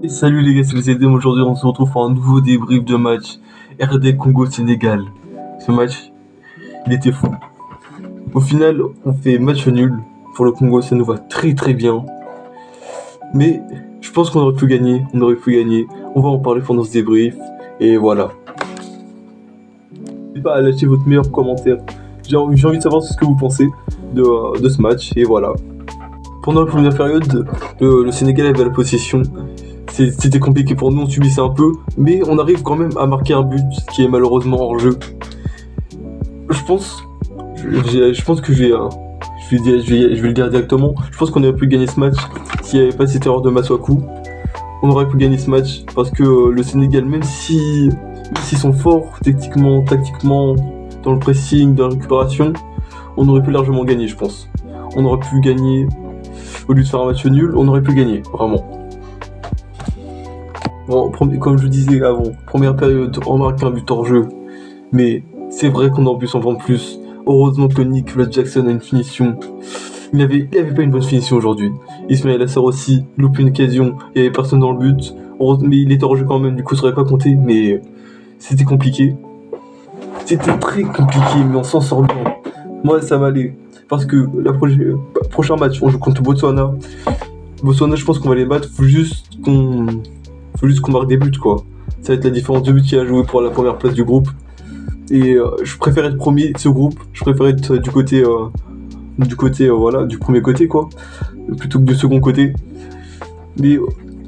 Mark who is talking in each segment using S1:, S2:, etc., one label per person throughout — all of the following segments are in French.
S1: Et salut les gars, c'est les EDM. Aujourd'hui on se retrouve pour un nouveau débrief de match RD Congo-Sénégal. Ce match, il était fou. Au final, on fait match nul. Pour le Congo, ça nous va très très bien. Mais je pense qu'on aurait pu gagner, On va en parler pendant ce débrief. Et voilà. N'hésitez pas à lâcher votre meilleur commentaire. J'ai envie de savoir ce que vous pensez de ce match. Et voilà. Pendant la première période, le Sénégal avait la possession. C'était compliqué pour nous, on subissait un peu, mais on arrive quand même à marquer un but qui est malheureusement hors jeu. Je pense, je pense que je vais le dire directement. Je pense qu'on aurait pu gagner ce match s'il n'y avait pas cette erreur de Masuaku. On aurait pu gagner ce match parce que le Sénégal, même s'ils sont forts techniquement, tactiquement, dans le pressing, dans la récupération, on aurait pu largement gagner, je pense. On aurait pu gagner, au lieu de faire un match nul, on aurait pu gagner, vraiment. Bon, comme je disais avant, première période, on marque un but hors jeu. Mais c'est vrai qu'on a en plus en prend plus. Heureusement que Nicolas Jackson a une finition. Il avait pas une bonne finition aujourd'hui. Ismaël Assar aussi loupe une occasion. Il y avait personne dans le but. Mais il était hors jeu quand même, du coup ça aurait pas compté. Mais c'était compliqué. C'était très compliqué, mais on s'en sort bien. Moi ça m'allait. Parce que prochain match, on joue contre Botswana. Botswana, je pense qu'on va les battre. Faut juste qu'on marque des buts, quoi. Ça va être la différence de buts qu'il y a à jouer pour la première place du groupe. Et je préfère être premier de ce groupe. Je préfère être du côté, voilà, du premier côté, quoi, plutôt que du second côté. Mais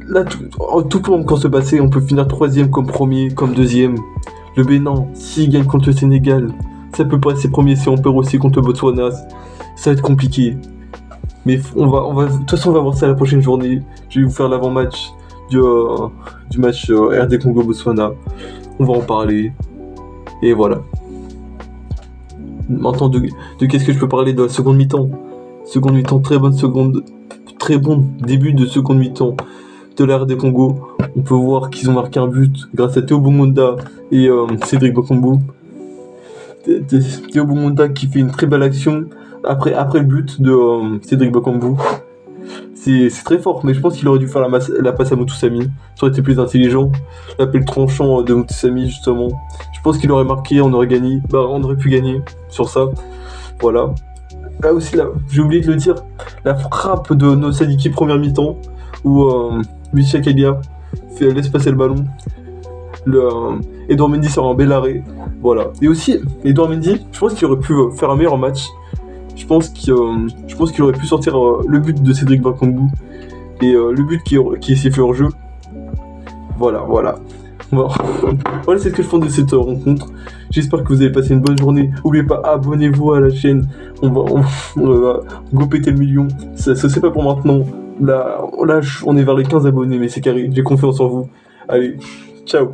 S1: là, tout peut encore se passer. On peut finir troisième comme premier, comme deuxième. Le Bénin, s'il gagne contre le Sénégal, ça peut passer premier si on perd aussi contre le Botswana. Ça va être compliqué. Mais de toute façon, on va voir ça la prochaine journée. Je vais vous faire l'avant-match du match RD Congo-Botswana. On va en parler. Et voilà. Maintenant, de qu'est-ce que je peux parler de la seconde mi-temps? Seconde mi-temps, très bon début de seconde mi-temps de la RD Congo. On peut voir qu'ils ont marqué un but grâce à Théo Boumunda et Cédric Bakambu. Théo Boumunda qui fait une très belle action après le but de Cédric Bakambu. C'est très fort, mais je pense qu'il aurait dû faire la passe à Moutoussamy. Ça aurait été plus intelligent. L'appel tranchant de Moutoussamy, justement. Je pense qu'il aurait marqué, on aurait gagné. On aurait pu gagner sur ça. Voilà. Là aussi, j'ai oublié de le dire, la frappe de nos Sadiki première mi-temps, où Michel Kalia laisse passer le ballon. Edouard Mendy sort un bel arrêt. Voilà. Et aussi, Edouard Mendy, je pense qu'il aurait pu faire un meilleur match. Je pense qu'il aurait pu sortir le but de Cédric Bakambu et le but qui est sifflé hors jeu. Voilà. Bon. Voilà, c'est ce que je pense de cette rencontre. J'espère que vous avez passé une bonne journée. N'oubliez pas, abonnez-vous à la chaîne. On va go péter le million. Ça c'est pas pour maintenant. Là, on est vers les 15 abonnés, mais c'est carré. J'ai confiance en vous. Allez, ciao.